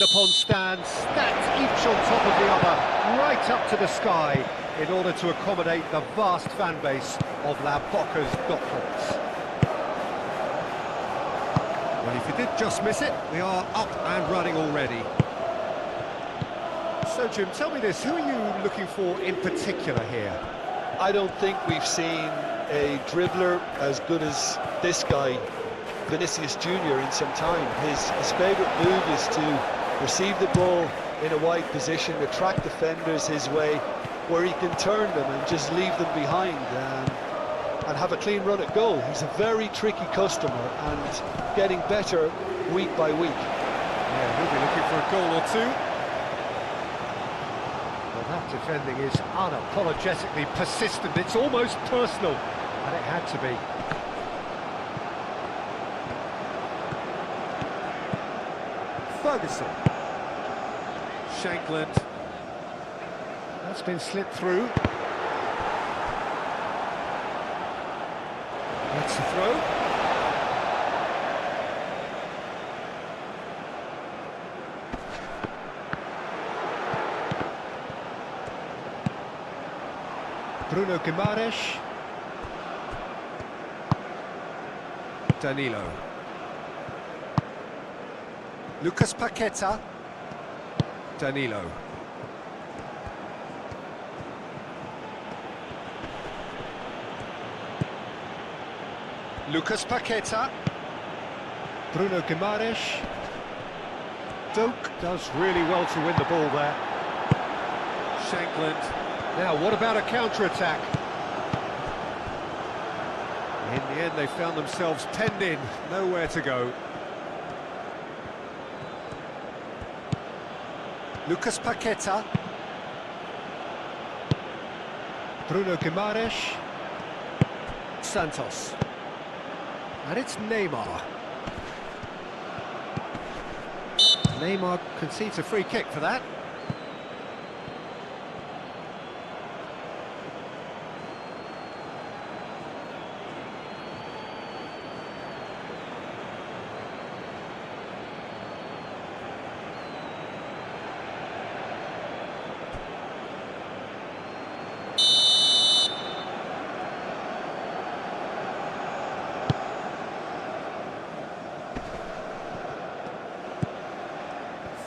Upon stands, stacked each on top of the other, right up to the sky, in order to accommodate the vast fan base of La Boca's Dortmund. Well, if you did just miss it, we are up and running already. So, Jim, tell me this, who are you looking for in particular here? I don't think we've seen a dribbler as good as this guy, Vinicius Junior, in some time. His favourite move is to receive the ball in a wide position, attract defenders his way, where he can turn them and just leave them behind and have a clean run at goal. He's a very tricky customer and getting better week by week. Yeah, he'll be looking for a goal or two. Well, that defending is unapologetically persistent. It's almost personal, and it had to be. Ferguson. Shankland. That's been slipped through. That's the throw. Bruno Guimaraes. Danilo. Lucas Paqueta. Danilo. Lucas Paqueta. Bruno Guimaraes. Doak does really well to win the ball there. Shankland. Now, what about a counter-attack? In the end, they found themselves penned in, nowhere to go. Lucas Paqueta. Bruno Guimaraes. Santos. And it's Neymar. Neymar concedes a free kick for that.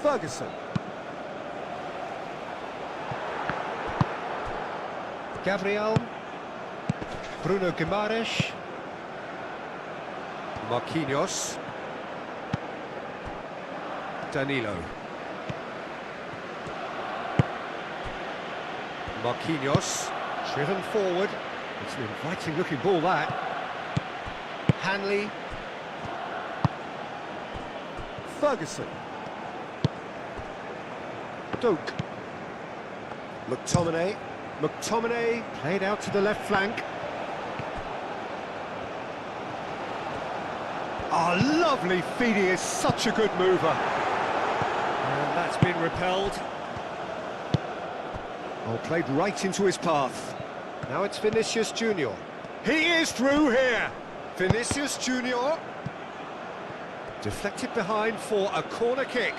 Ferguson. Gabriel. Bruno Guimaraes. Marquinhos. Danilo. Marquinhos. Driven forward. It's an inviting looking ball, that. Hanley. Ferguson. Doak. McTominay played out to the left flank. Oh, lovely feed, he is such a good mover. And that's been repelled. Oh, played right into his path. Now it's Vinicius Junior. He is through here. Vinicius Junior. Deflected behind for a corner kick.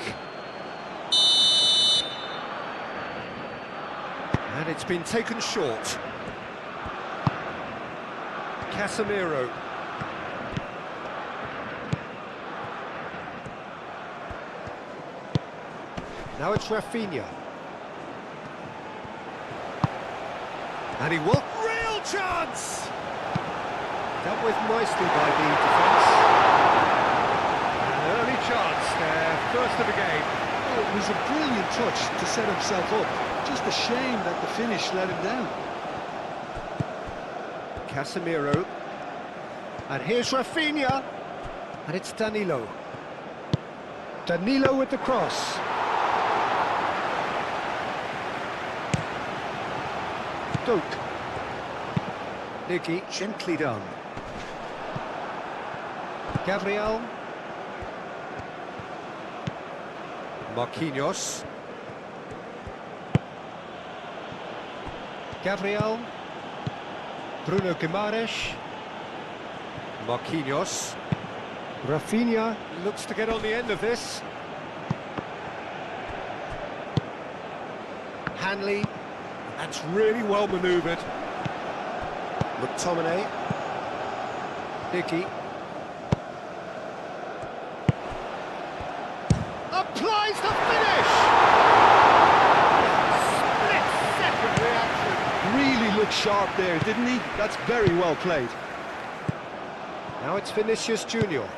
And it's been taken short. Casemiro. Now it's Rafinha. And he will... Real chance! Dealt with nicely by the defence. An early chance there, first of the game. Oh, it was a brilliant touch to set himself up. Just a shame that the finish let him down. Casemiro. And here's Rafinha. And it's Danilo. Danilo with the cross. Doak. Nicky, gently done. Gabriel. Marquinhos. Gabriel. Bruno Guimaraes. Marquinhos. Rafinha looks to get on the end of this. Hanley. That's really well manoeuvred. McTominay. Hickey. Applies the finish! Split-second reaction. Really looked sharp there, didn't he? That's very well played. Now it's Vinicius Junior.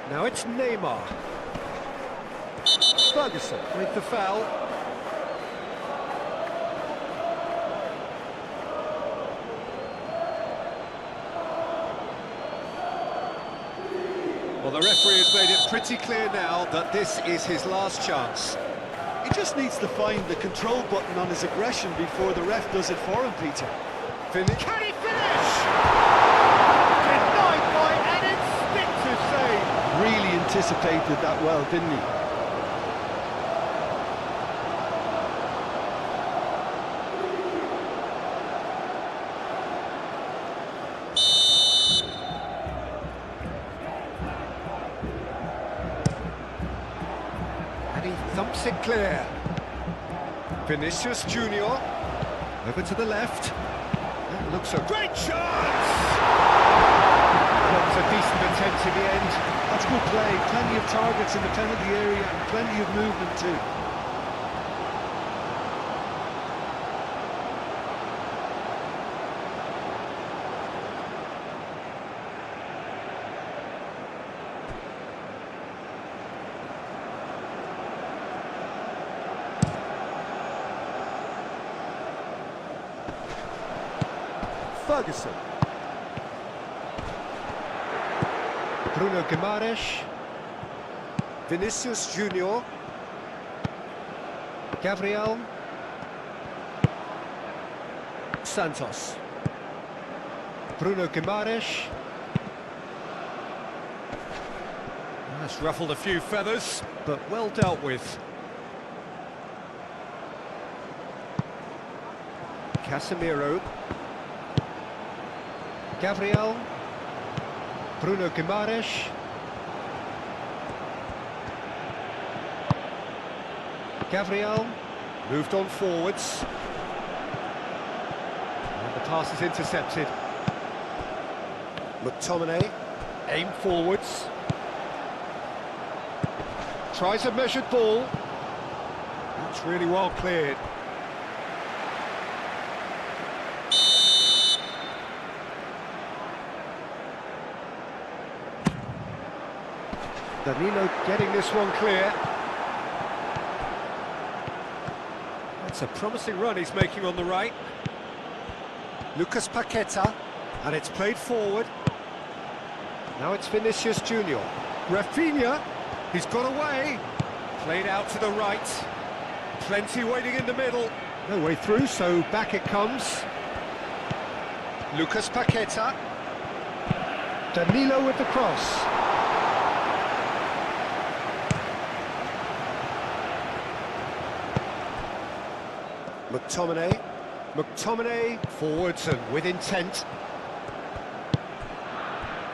Now it's Neymar. Ferguson with the foul. Well, the referee has made it pretty clear now that this is his last chance. He just needs to find the control button on his aggression before the ref does it for him, Peter. Can he finish? Denied by an instinctive save. Really anticipated that well, didn't he? And he thumps it clear. Vinicius Junior over to the left. That looks a great chance! That was a decent attempt in the end. That's good play. Plenty of targets in the penalty area and plenty of movement too. Ferguson. Bruno Guimaraes. Vinicius Junior. Gabriel. Santos. Bruno Guimaraes. That's ruffled a few feathers, but well dealt with. Casemiro. Gabriel. Bruno Guimaraes. Gabriel moved on forwards. And the pass is intercepted. McTominay, aim forwards. Tries a measured ball. That's really well cleared. Danilo getting this one clear. That's a promising run he's making on the right. Lucas Paqueta, and it's played forward. Now it's Vinicius Junior. Rafinha, he's got away. Played out to the right. Plenty waiting in the middle. No way through, so back it comes. Lucas Paqueta. Danilo with the cross. McTominay forwards and with intent.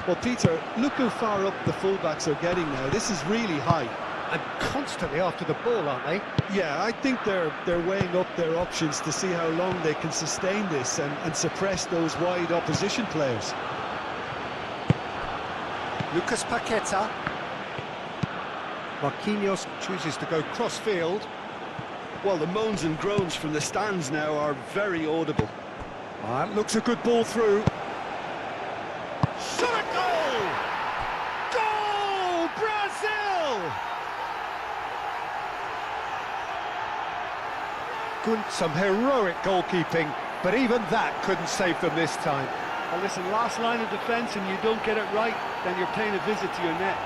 Well, Peter, look how far up the fullbacks are getting now. This is really high. And constantly after the ball, aren't they? Yeah, I think they're weighing up their options to see how long they can sustain this and suppress those wide opposition players. Lucas Paqueta. Marquinhos chooses to go cross-field. Well, the moans and groans from the stands now are very audible. That looks a good ball through. Shot a goal! Goal! Brazil! Some heroic goalkeeping, but even that couldn't save them this time. Well, listen, last line of defence and you don't get it right, then you're paying a visit to your net.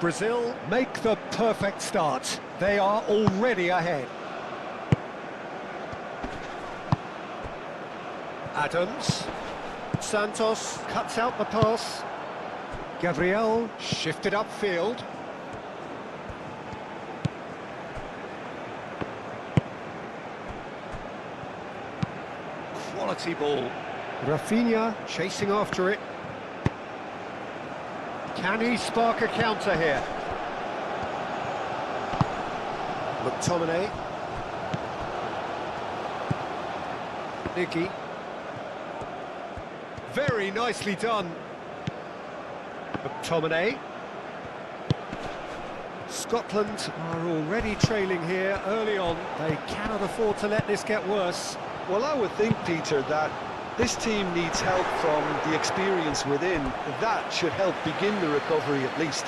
Brazil make the perfect start. They are already ahead. Adams. Santos cuts out the pass. Gabriel shifted upfield. Quality ball. Rafinha chasing after it. Can he spark a counter here? McTominay. Nicky. Very nicely done. McTominay. Scotland are already trailing here early on. They cannot afford to let this get worse. Well, I would think, Peter, that this team needs help from the experience within. That should help begin the recovery at least.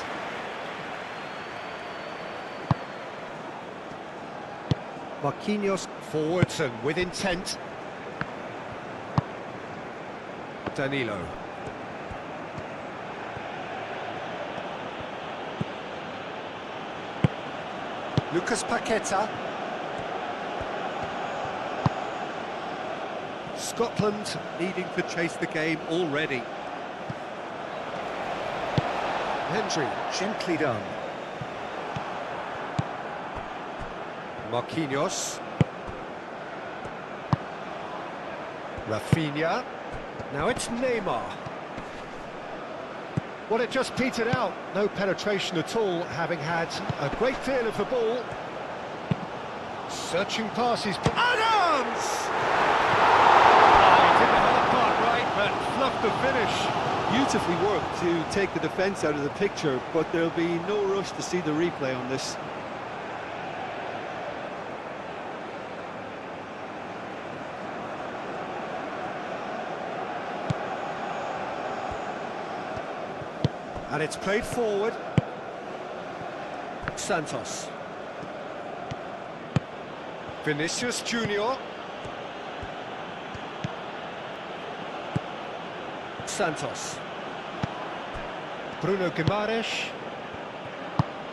Marquinhos forwards and with intent. Danilo. Lucas Paqueta. Scotland needing to chase the game already. Hendry, gently done. Marquinhos. Rafinha. Now it's Neymar. Well, it just petered out. No penetration at all, having had a great feel of the ball. Searching passes. Adams! He did the hard part right, but fluffed the finish. Beautifully worked to take the defence out of the picture, but there'll be no rush to see the replay on this. And it's played forward. Santos. Vinicius Junior. Santos. Bruno Guimaraes.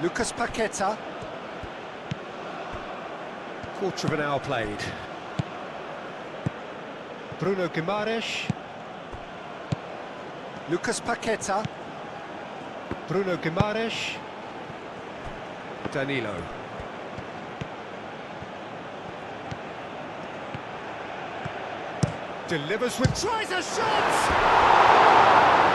Lucas Paqueta. Quarter of an hour played. Bruno Guimaraes. Lucas Paqueta. Bruno Guimaraes. Danilo. Delivers with tries a shot!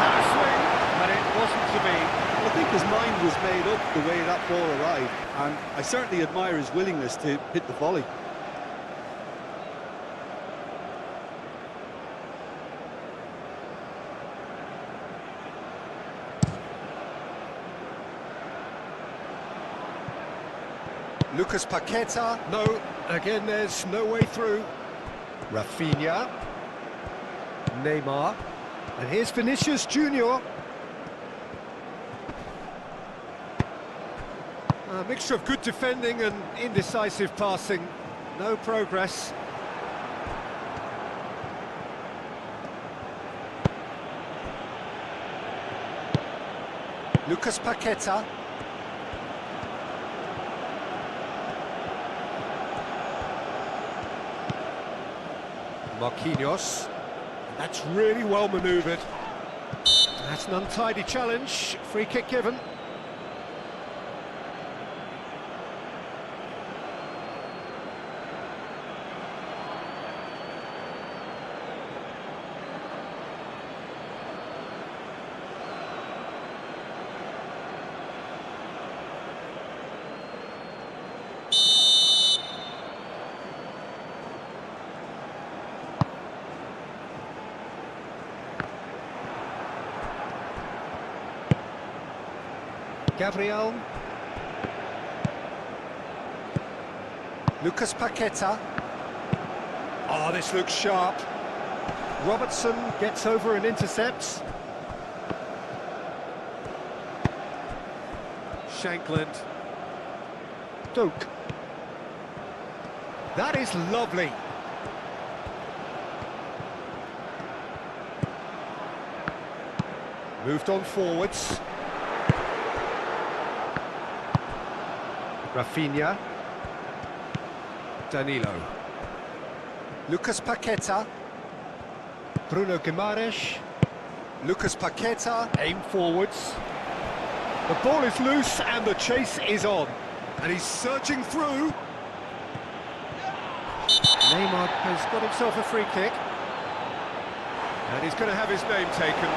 Had a swing, but it wasn't to be. I think his mind was made up the way that ball arrived, and I certainly admire his willingness to hit the volley. Lucas Paqueta, no, again there's no way through. Rafinha, Neymar, and here's Vinicius Junior. A mixture of good defending and indecisive passing, no progress. Lucas Paqueta. Marquinhos. That's really well manoeuvred. That's an untidy challenge. Free kick given. Gabriel. Lucas Paqueta. Oh, this looks sharp. Robertson gets over and intercepts. Shankland. Doak. That is lovely. Moved on forwards. Rafinha. Danilo. Lucas Paqueta. Bruno Guimaraes. Lucas Paqueta. Aim forwards. The ball is loose and the chase is on. And he's searching through. Neymar has got himself a free kick. And he's going to have his name taken.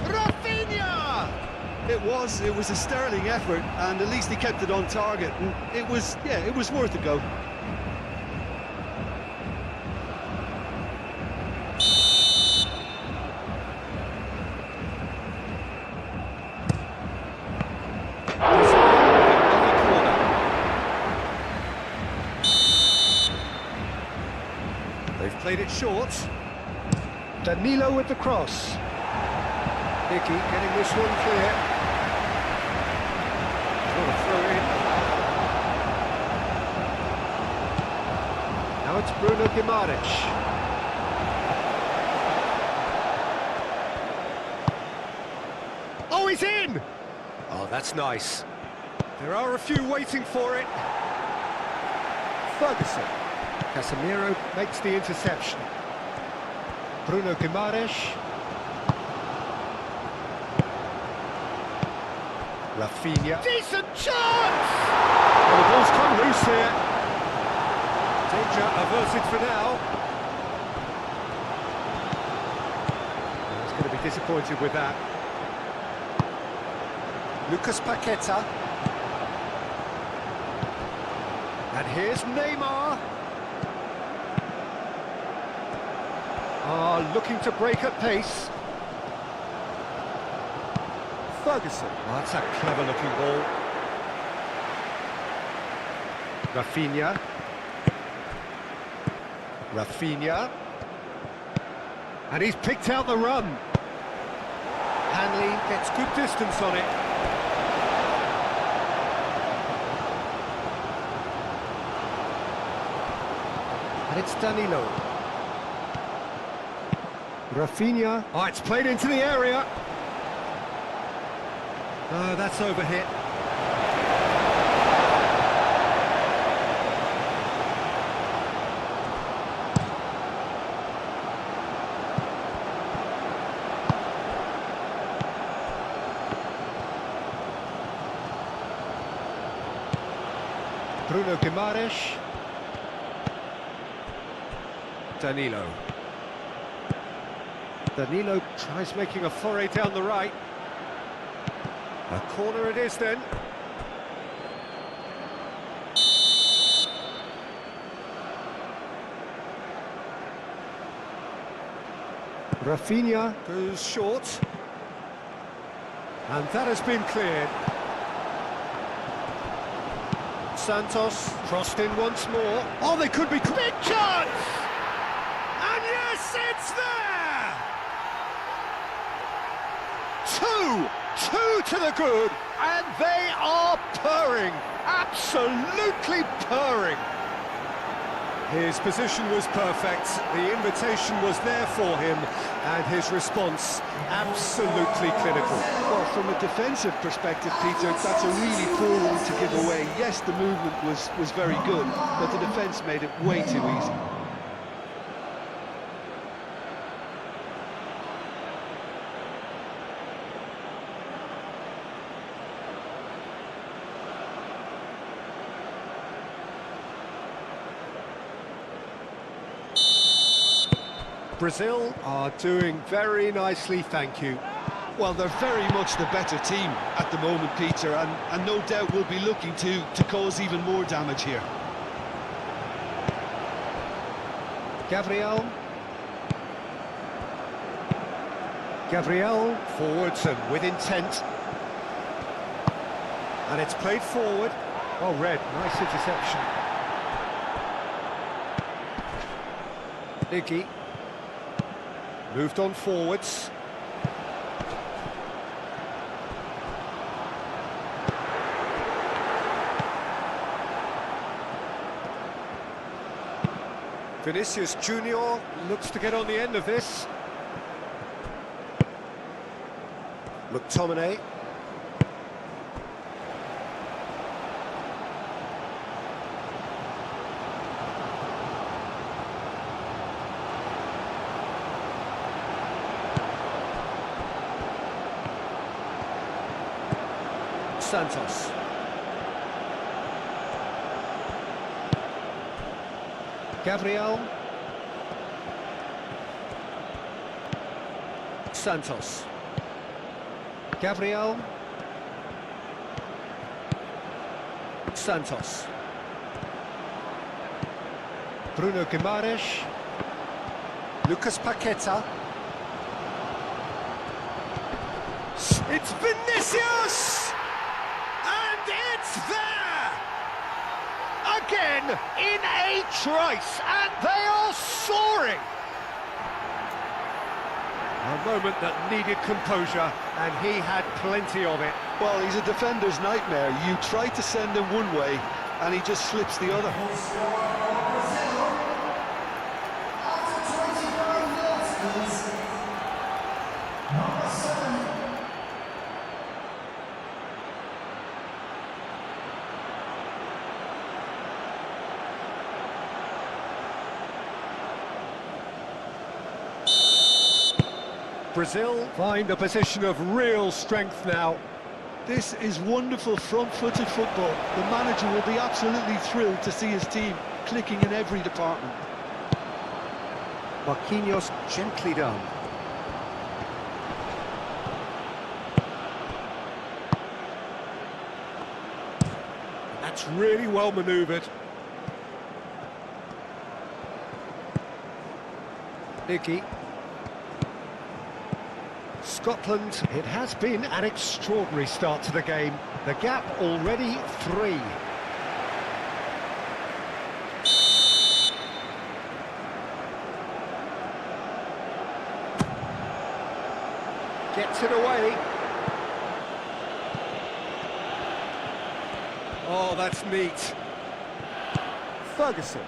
Rafinha! It was a sterling effort, and at least he kept it on target. And it was worth a go. They've played it short. Danilo with the cross. Nicky getting this one clear. Not a throw in. Now it's Bruno Guimaraes. Oh, he's in! Oh, that's nice. There are a few waiting for it. Ferguson. Casemiro makes the interception. Bruno Guimaraes. Rafinha. Decent chance! Well, the ball's come loose here. Danger averted for now. He's going to be disappointed with that. Lucas Paqueta. And here's Neymar. Looking to break at pace. Ferguson. Oh, that's a clever-looking ball. Rafinha. Rafinha. And he's picked out the run. Hanley gets good distance on it. And it's Danilo. Rafinha. Oh, it's played into the area. Oh, that's overhit. Bruno Guimaraes. Danilo. Danilo tries making a foray down the right. A corner it is then. Rafinha goes short. And that has been cleared. Santos crossed in once more. Oh, they could be... Big chance! And yes, it's there! Two to the good, and they are purring, absolutely purring. His position was perfect, the invitation was there for him, and his response absolutely clinical. Well, from a defensive perspective, Peter, that's a really poor one to give away. Yes, the movement was very good, but the defence made it way too easy. Brazil are doing very nicely, thank you. Well, they're very much the better team at the moment, Peter, and no doubt will be looking to cause even more damage here. Gabriel, forwards and with intent. And it's played forward. Oh, Red, nice interception. Nicky. Moved on forwards. Vinicius Junior looks to get on the end of this. McTominay. Santos. Gabriel. Santos. Gabriel. Santos. Bruno Guimaraes. Lucas Paqueta. It's Vinicius! And it's there! Again, in a trice, and they are soaring! A moment that needed composure, and he had plenty of it. Well, he's a defender's nightmare. You try to send him one way, and he just slips the other. Brazil find a position of real strength now. This is wonderful front-footed football. The manager will be absolutely thrilled to see his team clicking in every department. Marquinhos gently done. That's really well manoeuvred. Nicky. Scotland, it has been an extraordinary start to the game. The gap already 3. Gets it away. Oh, that's neat. Ferguson.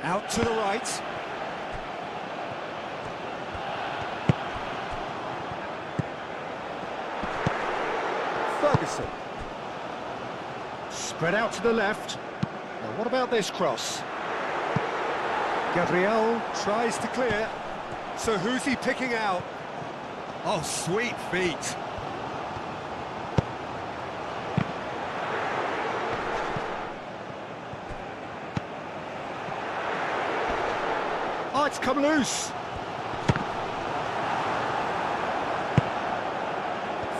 Out to the right. Ferguson. Spread out to the left. Now what about this cross? Gabriel tries to clear. So who's he picking out? Oh, sweet feet. Oh, it's come loose.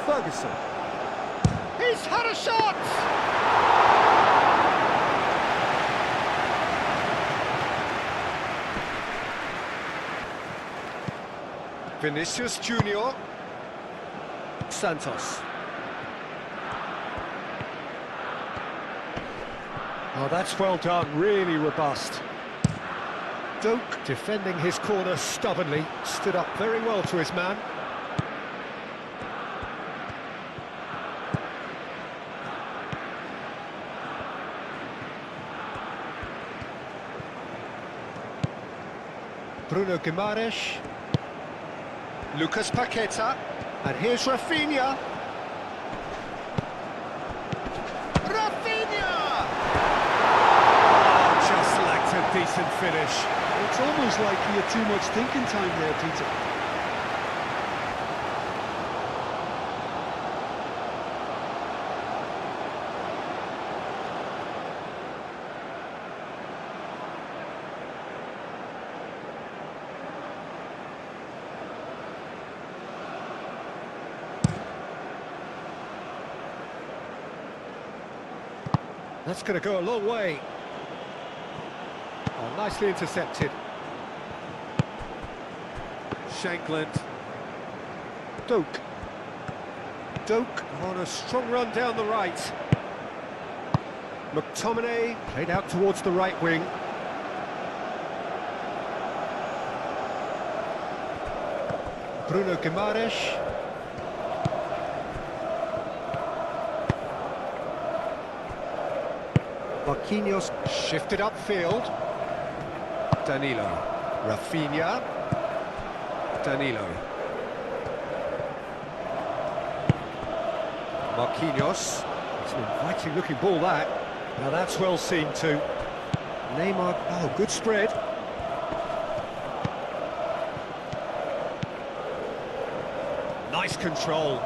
Ferguson. He's had a shot! Vinicius Junior. Santos. Oh, that's well done, really robust. Doak defending his corner stubbornly, stood up very well to his man. Bruno Guimaraes. Lucas Paqueta. And here's Rafinha. Rafinha! Oh, just lacked a decent finish. It's almost like he had too much thinking time there, Peter. That's going to go a long way. Oh, nicely intercepted. Shankland. Doak. Doak on a strong run down the right. McTominay played out towards the right wing. Bruno Guimaraes. Marquinhos shifted upfield. Danilo. Rafinha. Danilo. Marquinhos. It's an inviting looking ball, that. Now that's well seen too. Neymar. Oh, good spread. Nice control.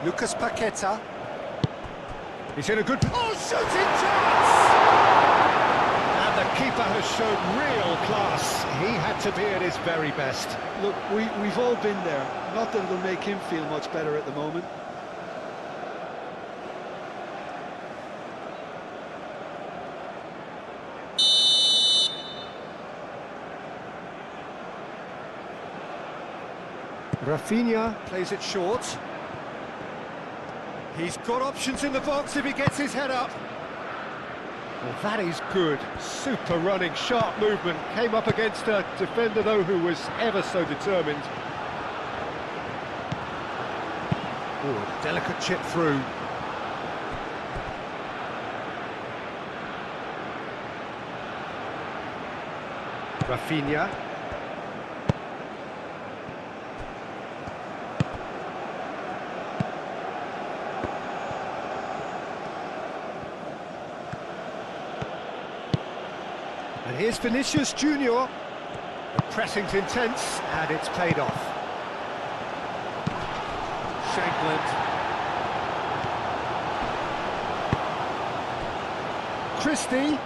Lucas Paqueta. He's in a good... Oh, shooting chance! And the keeper has shown real class. He had to be at his very best. Look, we've all been there. Not that it'll make him feel much better at the moment. Rafinha plays it short. He's got options in the box if he gets his head up. Well, that is good. Super running, sharp movement. Came up against a defender, though, who was ever so determined. Oh, delicate chip through. Rafinha. And here's Vinicius Junior. The pressing's intense, and it's paid off. Shankland. Christie.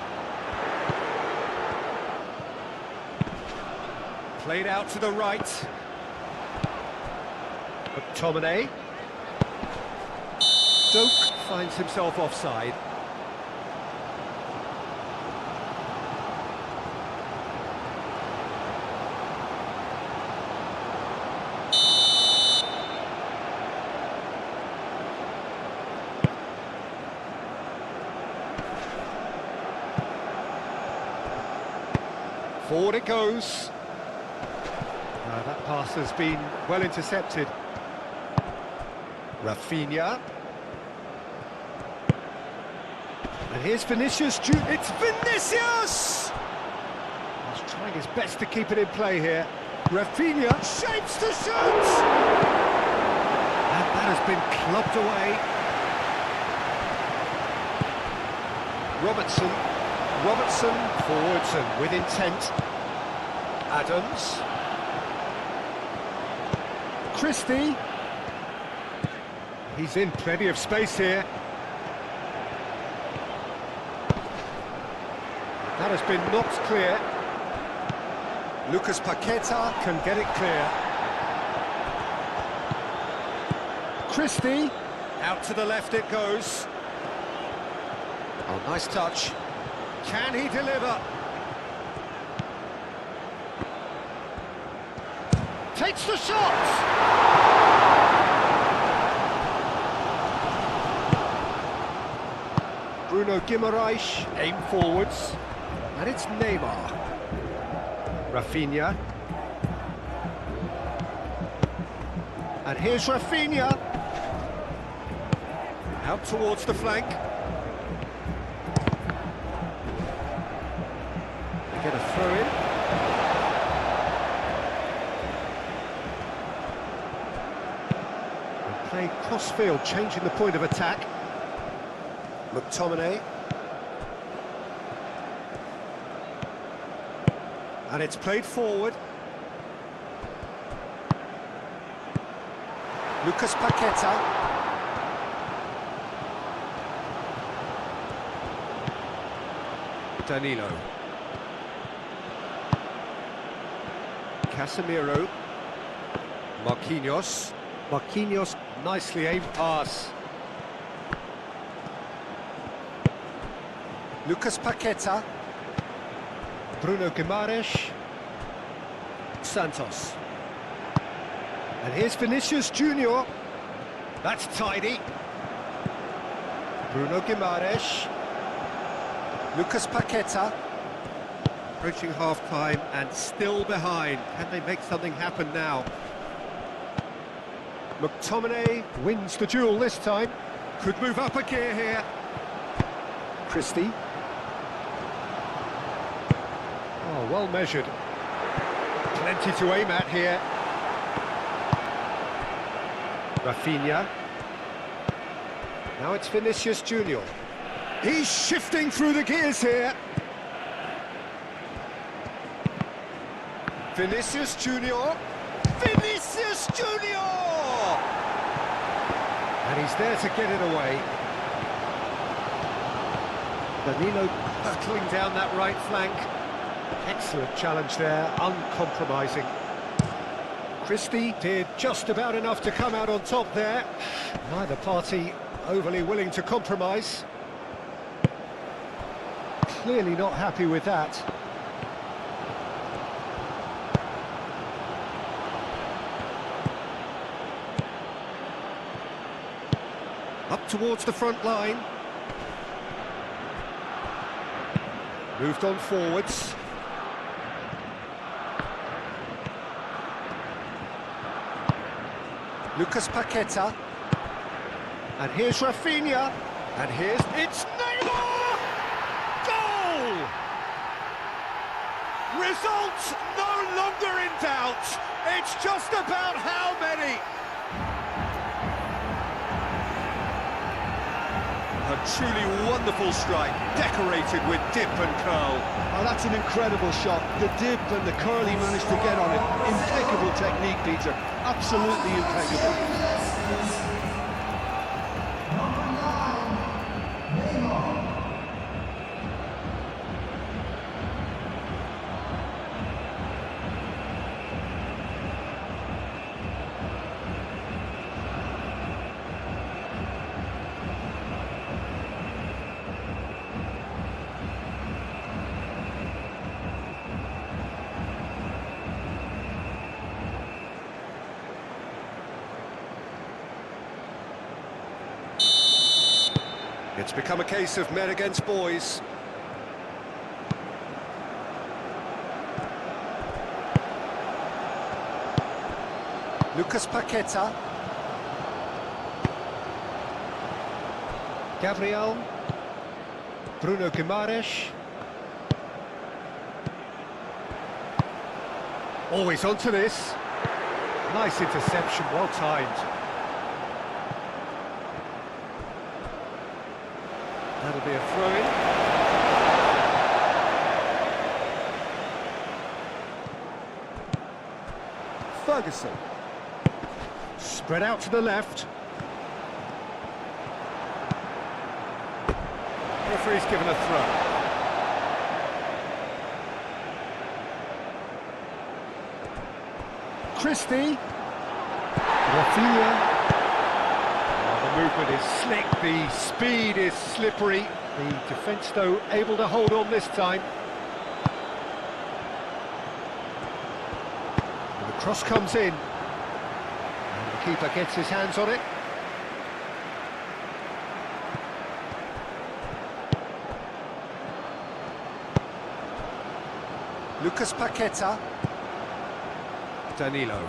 Played out to the right. McTominay. Doak finds himself offside. Forward it goes. That pass has been well intercepted. Rafinha. And here's Vinicius Junior. It's Vinicius! He's trying his best to keep it in play here. Rafinha shapes to shoot! And that has been clubbed away. Robertson forwards and with intent. Adams. Christie. He's in plenty of space here. That has been knocked clear. Lucas Paqueta can get it clear. Christie. Out to the left it goes. Oh, nice touch. Can he deliver? Takes the shot! Bruno Guimaraes aim forwards. And it's Neymar. Rafinha. And here's Rafinha. Out towards the flank. Get a throw in. And play cross-field, changing the point of attack. McTominay. And it's played forward. Lucas Paqueta. Danilo. Casemiro. Marquinhos. Marquinhos, nicely aimed pass. Lucas Paqueta. Bruno Guimaraes. Santos. And here's Vinicius Junior. That's tidy. Bruno Guimaraes. Lucas Paqueta. Approaching half-time and still behind. Can they make something happen now? McTominay wins the duel this time. Could move up a gear here. Christie. Oh, well measured. Plenty to aim at here. Rafinha. Now it's Vinicius Junior. He's shifting through the gears here. Vinicius Junior. Vinicius Junior! And he's there to get it away. Danilo hurtling down that right flank. Excellent challenge there, uncompromising. Christie did just about enough to come out on top there. Neither party overly willing to compromise. Clearly not happy with that. Up towards the front line. Moved on forwards. Lucas Paqueta. And here's Rafinha. And it's Neymar! Goal! Results no longer in doubt. It's just about how many. A truly wonderful strike, decorated with dip and curl. Oh, that's an incredible shot. The dip and the curl he managed to get on it. Impeccable technique, Peter. Absolutely impeccable. It's become a case of men against boys. Lucas Paqueta. Gabriel. Bruno Guimaraes. Always onto this. Nice interception, well timed. That'll be a throw-in. Ferguson. Spread out to the left. Referee's given a throw. Christie. Rafinha. The movement is slick, the speed is slippery. The defence, though, able to hold on this time. And the cross comes in. And the keeper gets his hands on it. Lucas Paqueta. Danilo.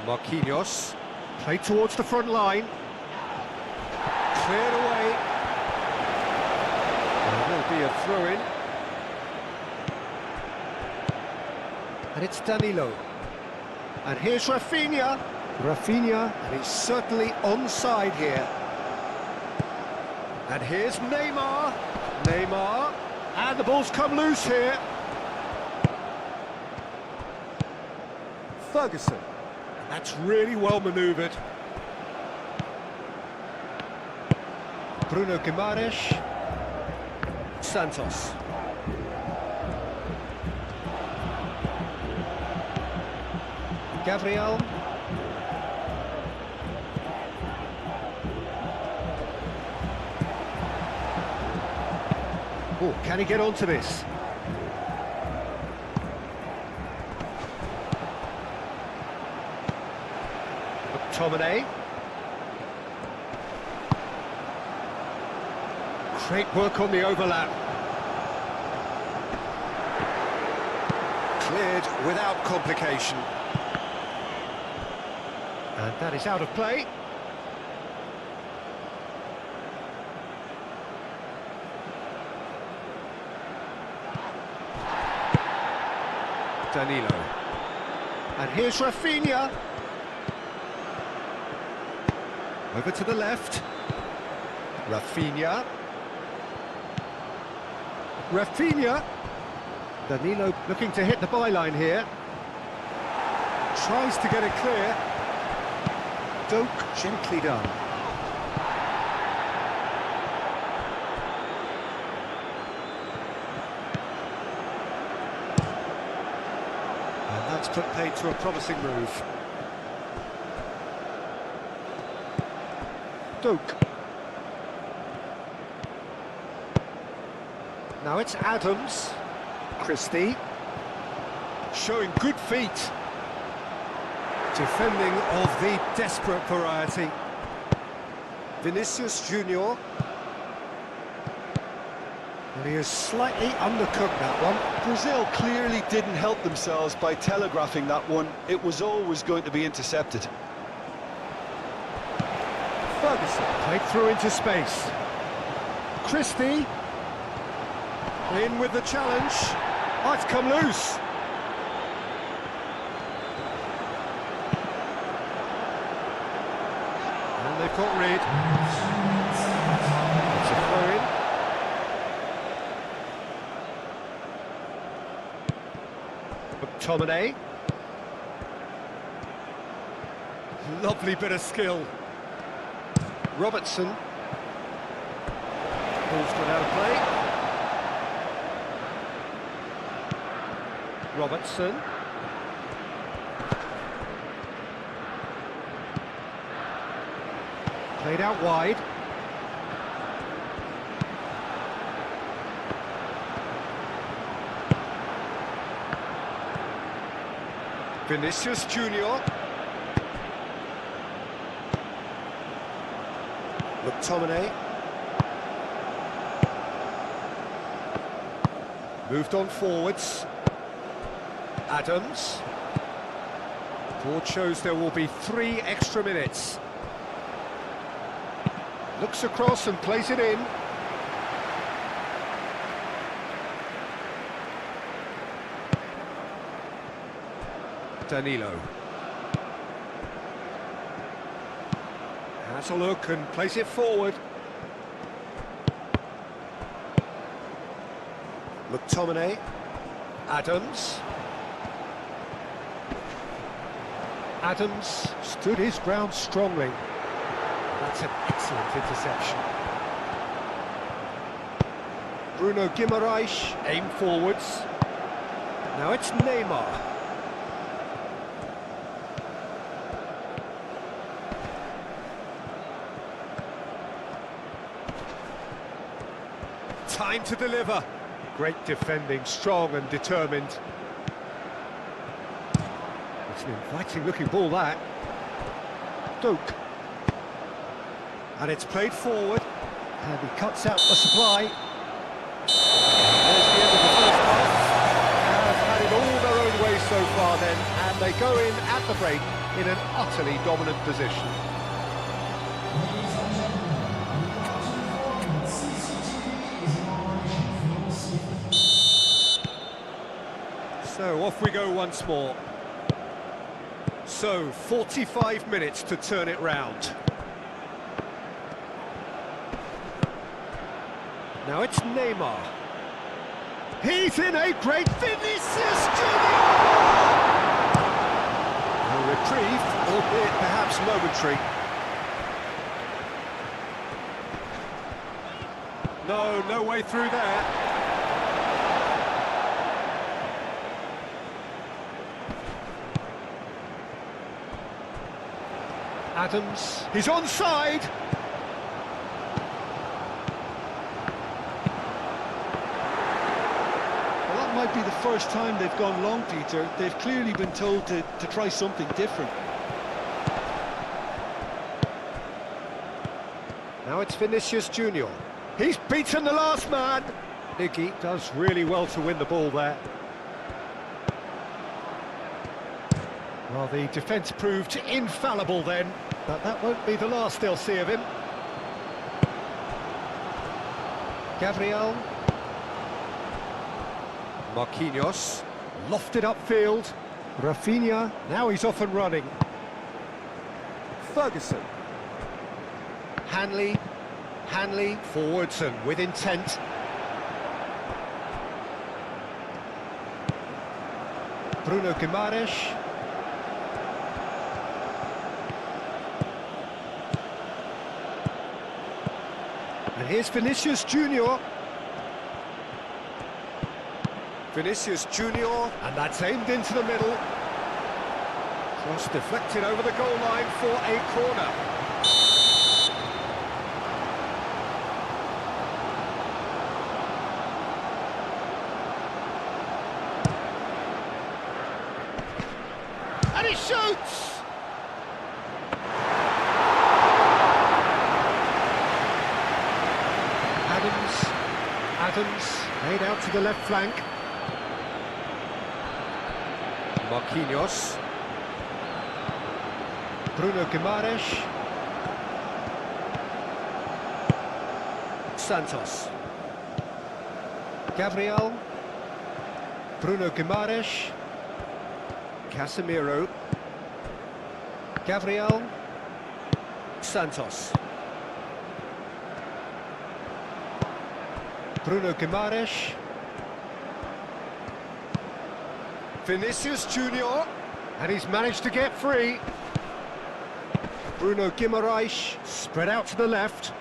Marquinhos, played towards the front line, cleared away, there will be a throw-in, and it's Danilo, and here's Rafinha, and he's certainly onside here, and here's Neymar, and the ball's come loose here, Ferguson. That's really well manoeuvred. Bruno Guimaraes. Santos. Gabriel. Oh, can he get onto this? McTominay. Great work on the overlap. Cleared without complication. And that is out of play. Danilo. And here's Rafinha. Over to the left. Rafinha. Rafinha. Danilo looking to hit the byline here. Tries to get it clear. Doak, gently done. And that's put paid to a promising move. Doak. Now it's Adams. Christie. Showing good feet. Defending of the desperate variety. Vinicius Junior. Well, he is slightly undercooked, that one. Brazil clearly didn't help themselves by telegraphing that one. It was always going to be intercepted. Ferguson played through into space. Christie. In with the challenge. Oh, it's come loose. And they've got rid. It's a throw in. McTominay. Lovely bit of skill. Robertson. Ball's gone out of play. Robertson. Played out wide. Vinicius Junior. McTominay. Moved on forwards. Adams. Board shows there will be 3 extra minutes. Looks across and plays it in. Danilo. Has a look and plays it forward. McTominay. Adams. Adams stood his ground strongly. That's an excellent interception. Bruno Guimaraes, aim forwards. Now it's Neymar. Time to deliver. Great defending, strong and determined. It's an inviting looking ball, that. Doak. And it's played forward. And he cuts out the supply. There's the end of the first half. Have had it all their own way so far then, and they go in at the break in an utterly dominant position. So off we go once more. So 45 minutes to turn it round. Now it's Neymar. He's in a great Vinicius Junior! A reprieve, albeit perhaps momentary. No way through there. Adams, he's onside. Well, that might be the first time they've gone long, Peter. They've clearly been told to try something different. Now it's Vinicius Junior. He's beaten the last man. Iggy does really well to win the ball there. Well, the defence proved infallible then, but that won't be the last they'll see of him. Gabriel. Marquinhos. Lofted upfield. Rafinha, now he's off and running. Ferguson. Hanley. Hanley, forwards and with intent. Bruno Guimaraes. And here's Vinicius Junior. Vinicius Junior, and that's aimed into the middle. Cross deflected over the goal line for a corner. And he shoots! Adams, made out to the left flank. Marquinhos. Bruno Guimaraes. Santos. Gabriel. Bruno Guimaraes. Casemiro. Gabriel. Santos. Bruno Guimaraes. Vinicius Junior, and he's managed to get free. Bruno Guimaraes, spread out to the left.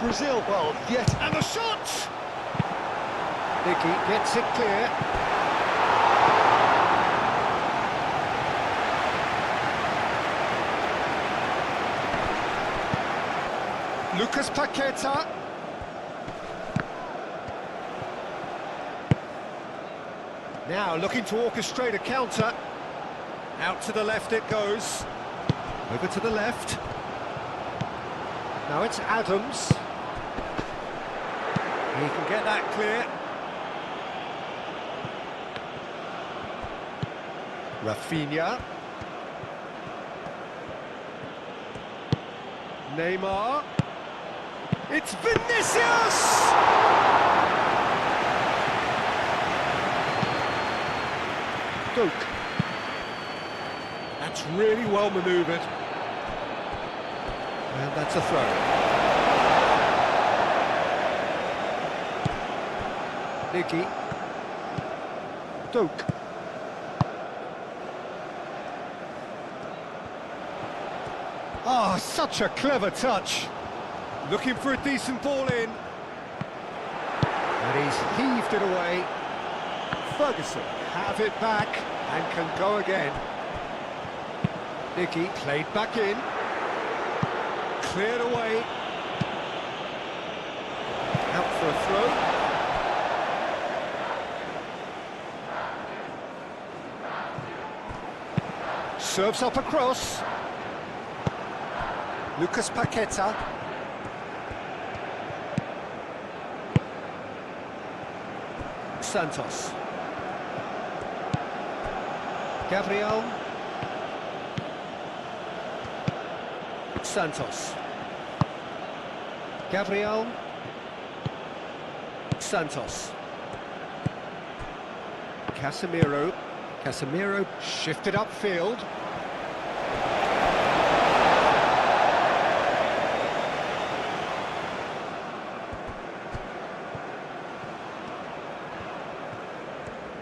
Brazil, well, yet... And the shot! Nicky gets it clear. Lucas Paqueta. Now looking to orchestrate a counter. Out to the left it goes. Over to the left. Now it's Adams. He can get that clear. Rafinha. Neymar. It's Vinicius! Duke. That's really well manoeuvred. And that's a throw. Nicky. Duke. Oh, such a clever touch. Looking for a decent ball in. And he's heaved it away. Ferguson have it back and can go again. Nicky played back in. Cleared away. Out for a throw. Serves up across. Lucas Paqueta. Santos. Gabriel. Santos. Gabriel. Santos. Casemiro. Casemiro shifted upfield.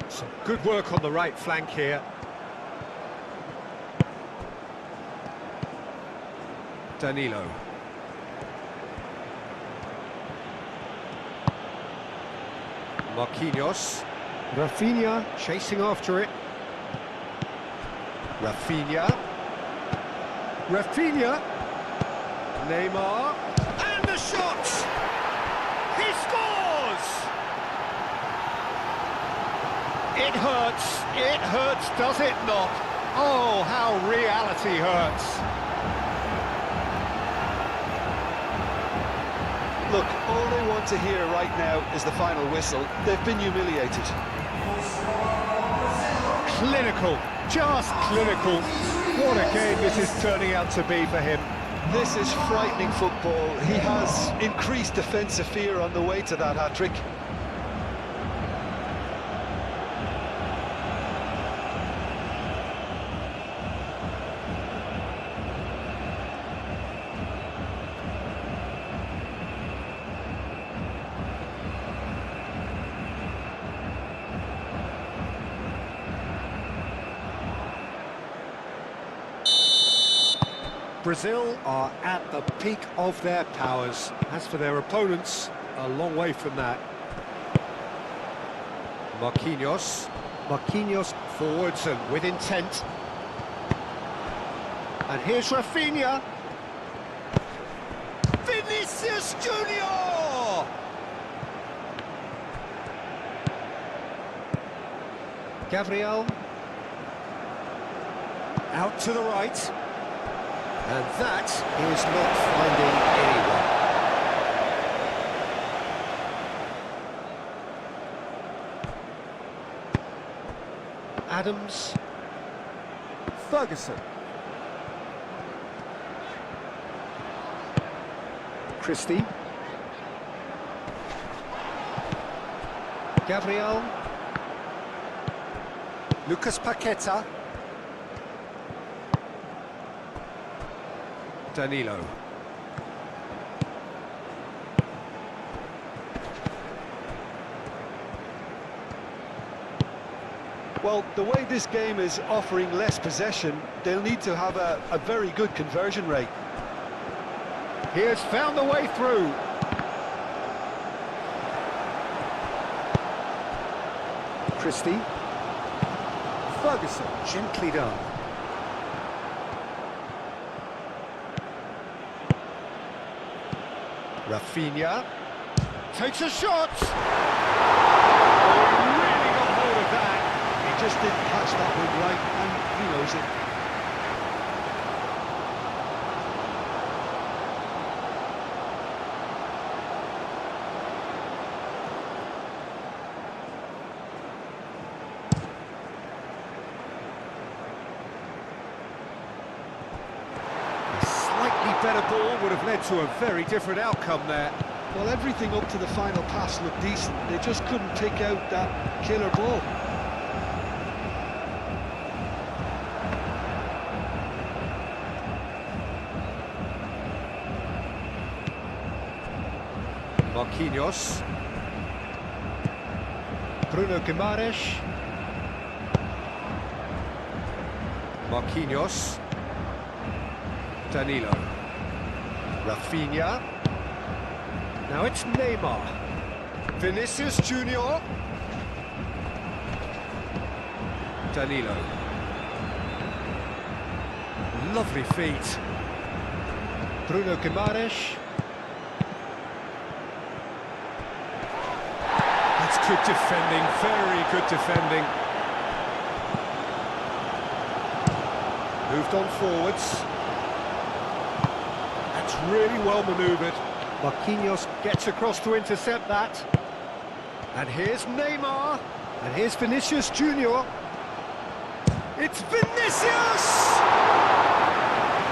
Some good work on the right flank here. Danilo. Marquinhos. Rafinha chasing after it. Rafinha. Rafinha. Neymar. And the shot! He scores! It hurts, does it not? Oh, how reality hurts. Look, all they want to hear right now is the final whistle. They've been humiliated. Clinical, just clinical. What a game this is turning out to be for him. This is frightening football. He has increased defensive fear on the way to that hat-trick. Brazil are at the peak of their powers. As for their opponents, a long way from that. Marquinhos forwards and with intent. And here's Rafinha. Vinicius Junior! Gabriel. Out to the right. And that is not finding anyone. Adams. Ferguson. Christie. Gabriel. Lucas Paqueta. Danilo. Well, the way this game is offering less possession, they'll need to have a very good conversion rate. He has found the way through. Christie. Ferguson, gently done. Rafinha takes a shot. Oh, he really got hold of that. He just didn't catch that one right, and he knows it. Better ball would have led to a very different outcome there. Well, everything up to the final pass looked decent. They just couldn't pick out that killer ball. Marquinhos. Bruno Guimaraes. Marquinhos. Danilo. Rafinha. Now it's Neymar. Vinicius Junior. Danilo. Lovely feet. Bruno Guimaraes. That's good defending, very good defending. Moved on forwards. Really well manoeuvred. Marquinhos gets across to intercept that. And here's Neymar. And here's Vinicius Junior. It's Vinicius!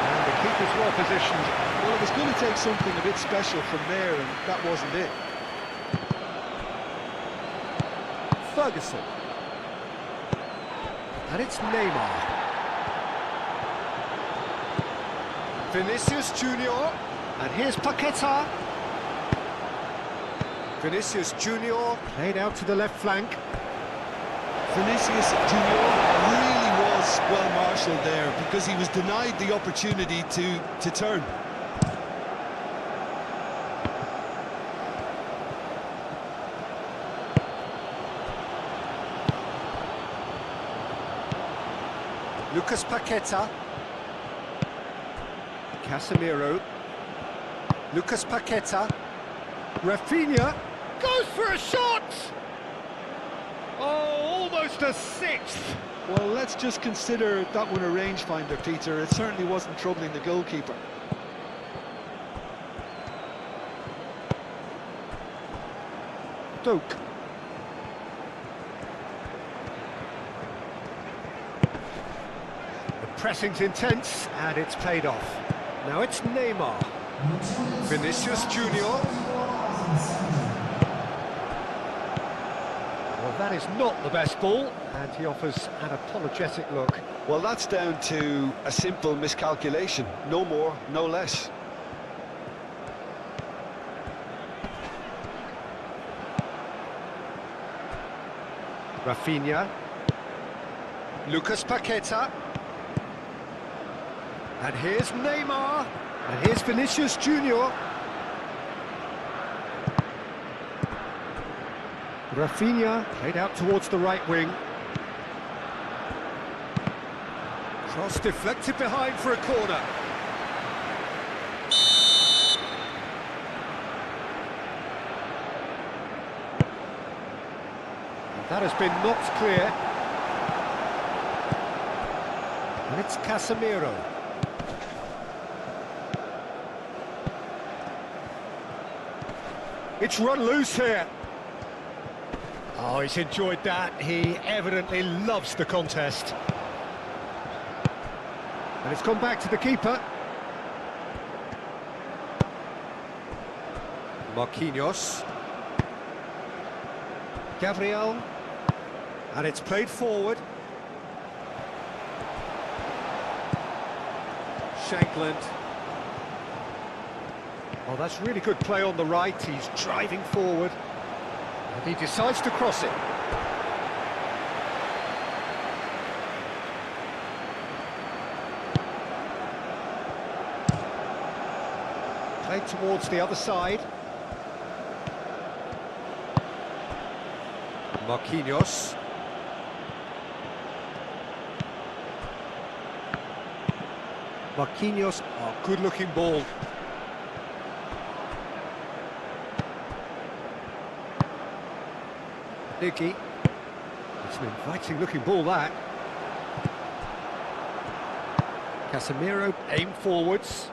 And the keeper's well positioned. Well, it was going to take something a bit special from there, and that wasn't it. Ferguson. And it's Neymar. Vinicius Junior, and here's Paqueta. Vinicius Junior played out to the left flank. Vinicius Junior really was well marshalled there because he was denied the opportunity to turn. Lucas Paqueta. Casemiro. Lucas Paqueta. Rafinha goes for a shot! Oh, almost a sixth! Well, let's just consider that one a rangefinder, Peter. It certainly wasn't troubling the goalkeeper. Doak. The pressing's intense, and it's paid off. Now it's Neymar. Vinicius Junior. Well, that is not the best ball, and he offers an apologetic look. Well, that's down to a simple miscalculation. No more, no less. Rafinha. Lucas Paqueta. And here's Neymar. And here's Vinicius Junior. Rafinha played out towards the right wing. Cross deflected behind for a corner. And that has been knocked clear. And it's Casemiro. It's run loose here. Oh, he's enjoyed that. He evidently loves the contest. And it's gone back to the keeper. Marquinhos. Gabriel. And it's played forward. Shankland. Oh, that's really good play on the right. He's driving forward. And he decides to cross it. Played towards the other side. Marquinhos. Marquinhos, oh, good-looking ball. Nicky. It's an inviting-looking ball, that. Casemiro, aim forwards.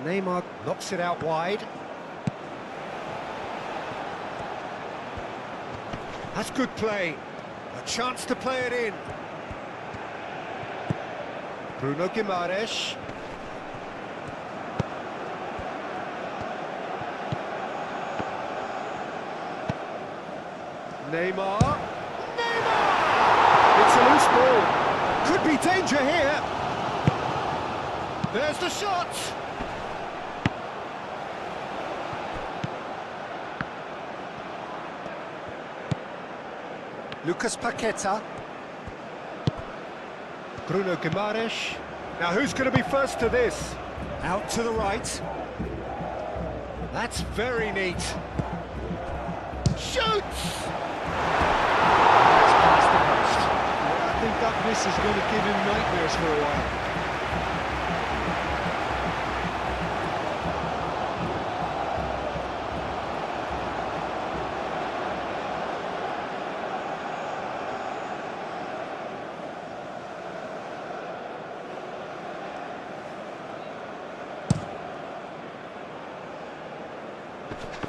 Neymar knocks it out wide. That's good play. A chance to play it in. Bruno Guimaraes. Neymar. Neymar! It's a loose ball. Could be danger here. There's the shot. Lucas Paqueta. Bruno Guimaraes. Now who's going to be first to this? Out to the right. That's very neat. Shoots! That's past the post. Yeah, I think that miss is going to give him nightmares for a while.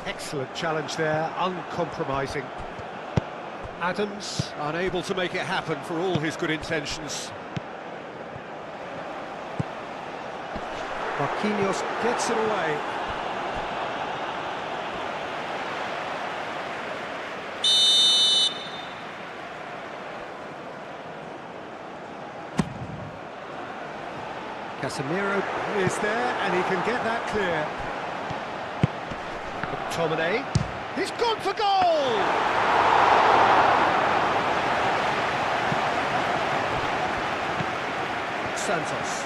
Excellent challenge there, uncompromising. Adams unable to make it happen for all his good intentions. Marquinhos gets it away. Casemiro is there and he can get that clear. McTominay, he's gone for goal! Santos.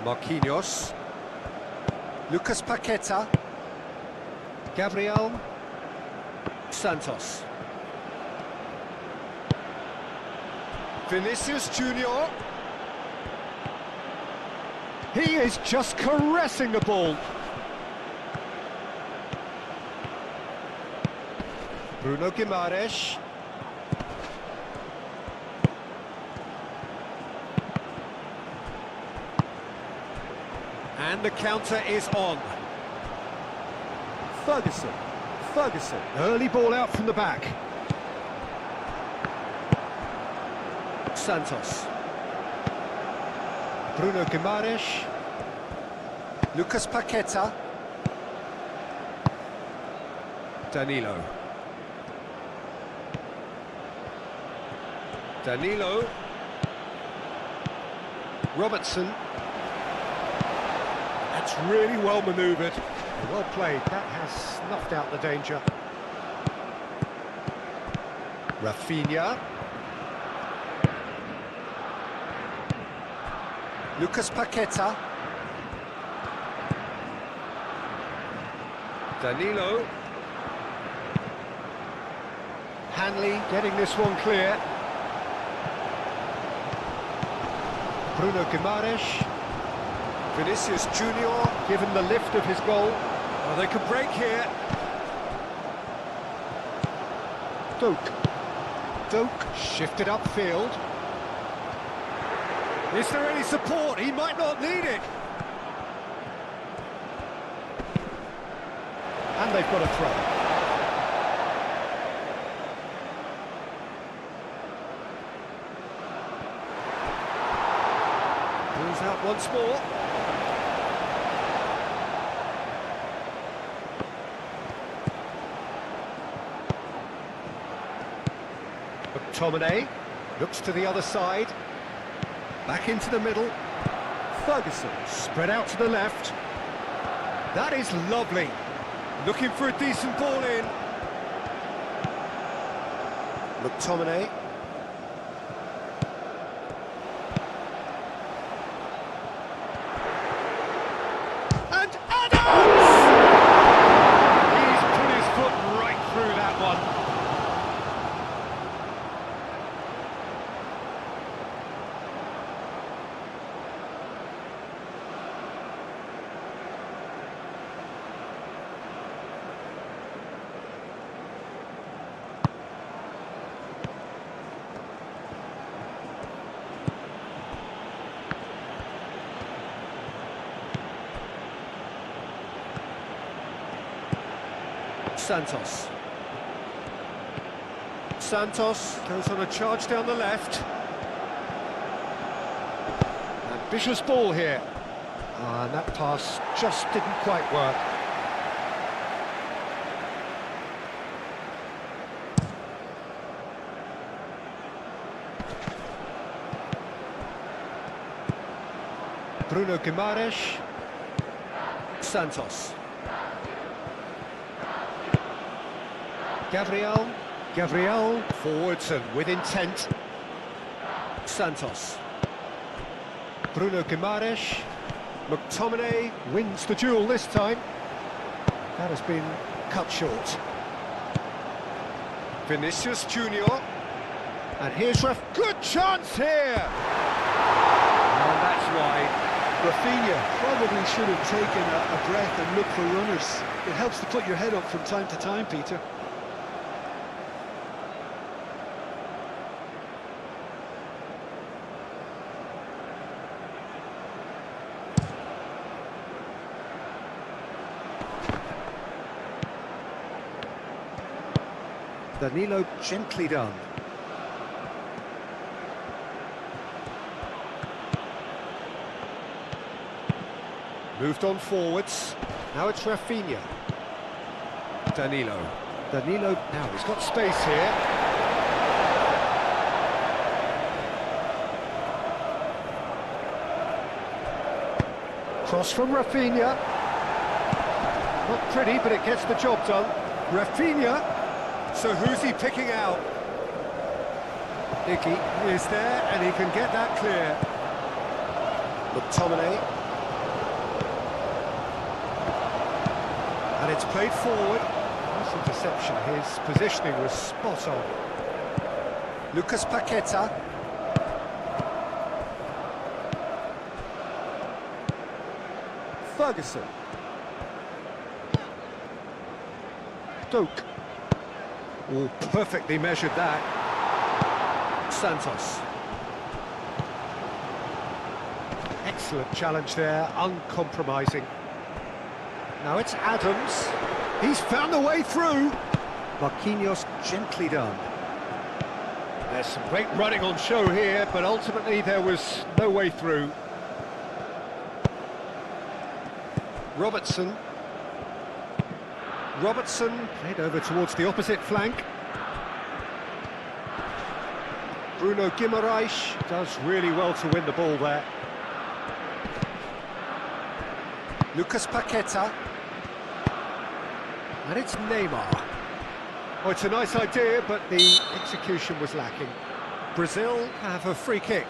Marquinhos. Lucas Paqueta. Gabriel. Santos. Vinicius Junior. He is just caressing the ball. Bruno Guimaraes. And the counter is on. Ferguson. Early ball out from the back. Santos. Bruno Guimaraes. Lucas Paqueta. Danilo. Danilo. Robertson. That's really well manoeuvred. Well played. That has snuffed out the danger. Rafinha. Lucas Paqueta. Danilo. Hanley getting this one clear. Bruno Guimaraes. Vinicius Junior given the lift of his goal. Well, they could break here. Doak shifted upfield. Is there any support? He might not need it. And they've got a throw. Pulls out once more. McTominay looks to the other side. Back into the middle. Ferguson spread out to the left. That is lovely. Looking for a decent ball in. McTominay. And Adams! He's put his foot right through that one. Santos goes on a charge down the left. Ambitious ball here. And that pass just didn't quite work. Bruno Guimaraes. Santos. Gabriel forwards and with intent. Santos. Bruno Guimaraes. McTominay wins the duel this time. That has been cut short. Vinicius Junior. And here's good chance here! And that's wide. Rafinha probably should have taken a breath and looked for runners. It helps to put your head up from time to time, Peter. Danilo gently done. Moved on forwards. Now it's Rafinha. Danilo. Now he's got space here. Cross from Rafinha. Not pretty, but it gets the job done. Rafinha. So who's he picking out? Icky is there, and he can get that clear. McTominay. And it's played forward. Nice interception. His positioning was spot on. Lucas Paqueta. Ferguson. Doak. Oh, perfectly measured that. Santos. Excellent challenge there, uncompromising. Now it's Adams. He's found the way through. Marquinhos gently done. There's some great running on show here, but ultimately there was no way through. Robertson, played over towards the opposite flank. Bruno Guimaraes does really well to win the ball there. Lucas Paqueta. And it's Neymar. Oh, it's a nice idea, but the execution was lacking. Brazil have a free kick.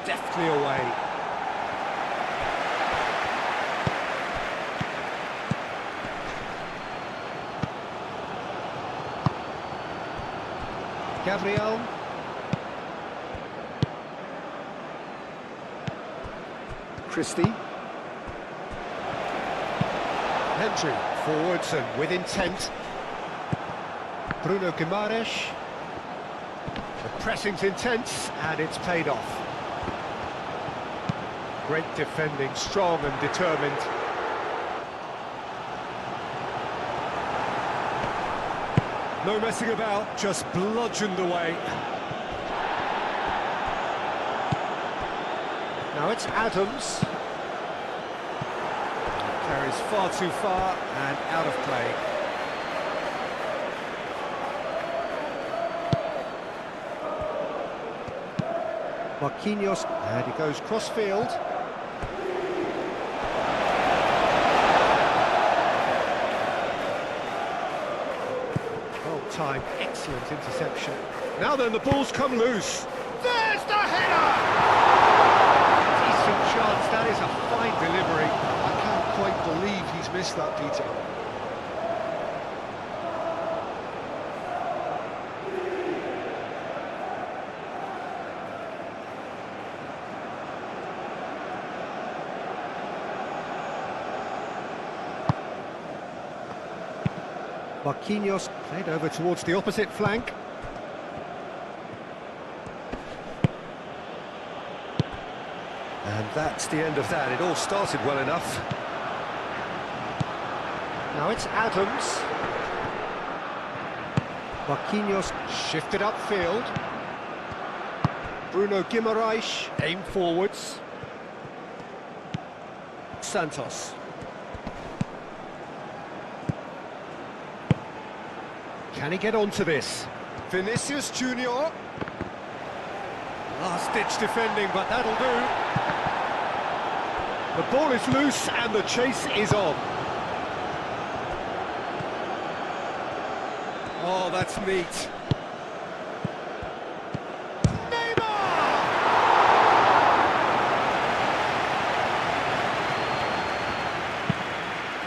Deftly away. Gabriel. Christie. Hendry forwards and with intent. Bruno Guimaraes. The pressing's intense and it's paid off. Great defending, strong and determined. No messing about, just bludgeoned away. Now it's Adams. Carries far too far and out of play. Marquinhos, and he goes cross-field. Time, excellent interception. Now then, the ball's come loose. There's the header! Decent chance, that is a fine delivery. I can't quite believe he's missed that detail. Marquinhos played over towards the opposite flank. And that's the end of that. It all started well enough. Now it's Adams. Marquinhos shifted upfield. Bruno Guimaraes aimed forwards. Santos. Can he get onto this? Vinicius Junior. Last-ditch defending, but that'll do. The ball is loose and the chase is on. Oh, that's neat. Neymar!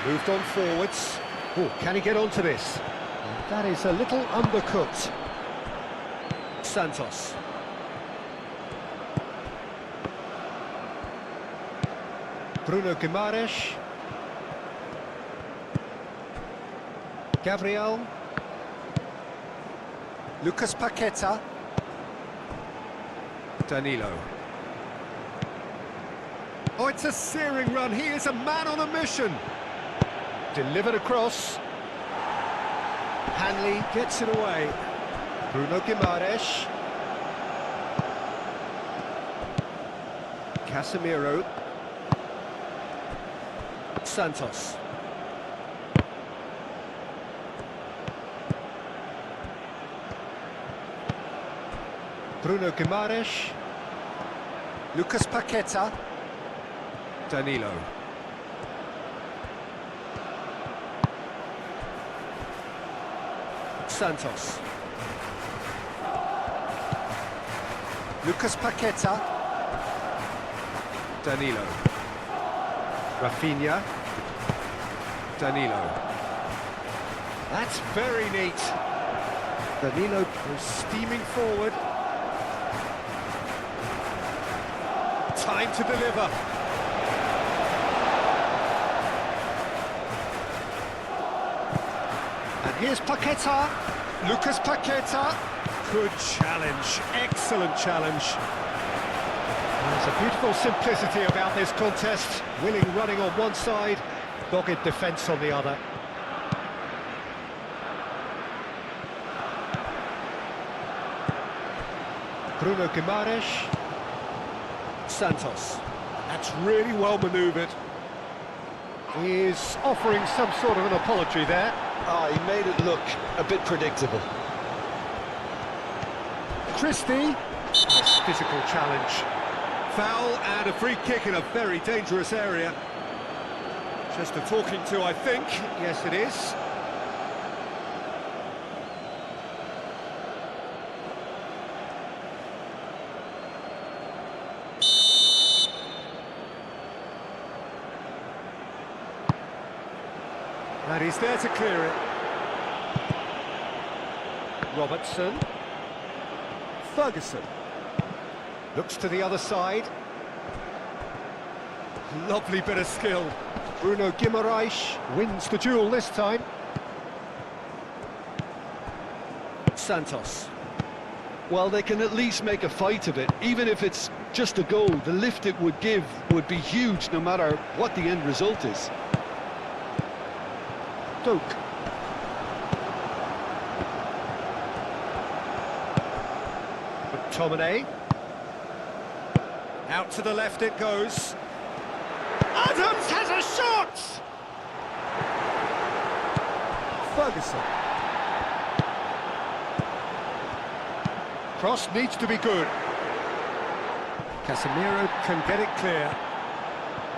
Moved on forwards. Oh, can he get onto this? That is a little undercooked. Santos. Bruno Guimaraes. Gabriel. Lucas Paqueta. Danilo. Oh, it's a searing run. He is a man on a mission. Delivered across. Hanley gets it away. Bruno Guimaraes. Casemiro. Santos. Bruno Guimaraes. Lucas Paqueta. Danilo. Santos. Lucas Paqueta. Danilo. Rafinha. Danilo. That's very neat. Danilo goes steaming forward. Time to deliver. Here's Paqueta. Lucas Paqueta. Good challenge. Excellent challenge. There's a beautiful simplicity about this contest. Willing running on one side, dogged defence on the other. Bruno Guimaraes. Santos. That's really well manoeuvred. He is offering some sort of an apology there. He made it look a bit predictable. Christie. Nice physical challenge. Foul and a free kick in a very dangerous area. Just a talking to, I think. Yes, it is. And he's there to clear it. Robertson. Ferguson. Looks to the other side. Lovely bit of skill. Bruno Guimaraes wins the duel this time. Santos. Well, they can at least make a fight of it. Even if it's just a goal, the lift it would give would be huge no matter what the end result is. Duke. McTominay. Out to the left it goes. Adams has a shot! Ferguson. Cross needs to be good. Casemiro can get it clear.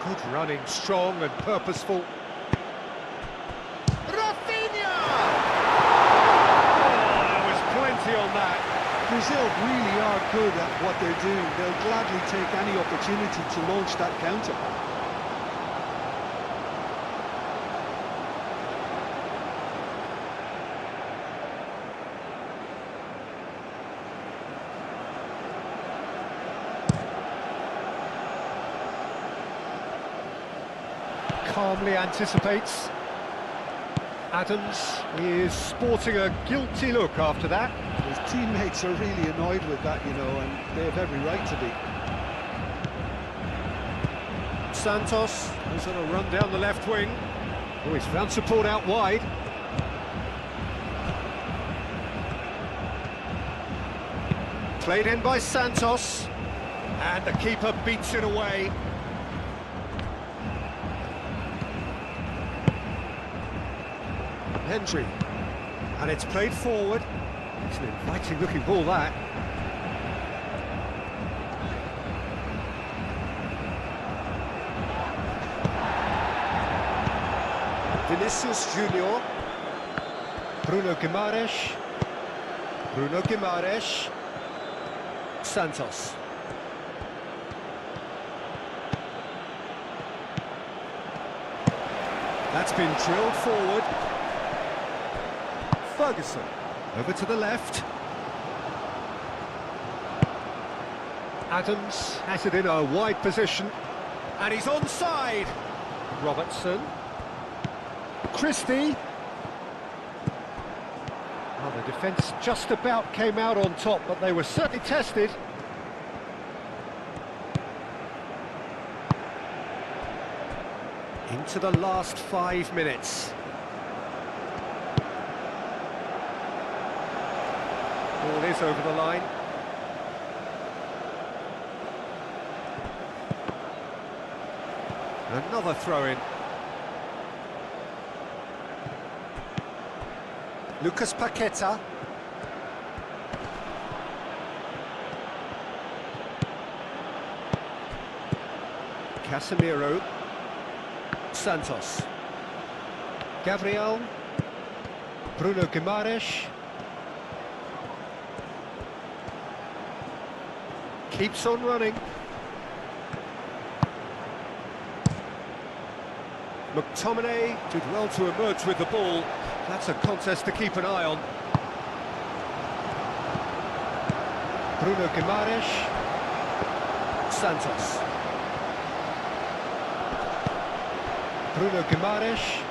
Good running, strong and purposeful. On that. Brazil really are good at what they're doing. They'll gladly take any opportunity to launch that counter. Calmly anticipates. Adams is sporting a guilty look after that. His teammates are really annoyed with that, you know, and they have every right to be. Santos is on a run down the left wing. Oh, he's found support out wide. Played in by Santos, and the keeper beats it away. Hendry, and it's played forward. It's an inviting looking ball, that. Vinicius Junior. Bruno Guimaraes. Bruno Guimaraes. Santos. That's been drilled forward. Ferguson, over to the left. Adams has it in a wide position, and he's onside. Robertson. Christie. Well, the defence just about came out on top, but they were certainly tested. Into the last 5 minutes. Ball is over the line. Another throw-in. Lucas Paqueta. Casemiro. Santos. Gabriel. Bruno Guimaraes. Keeps on running. McTominay did well to emerge with the ball. That's a contest to keep an eye on. Bruno Guimaraes. Santos. Bruno Guimaraes.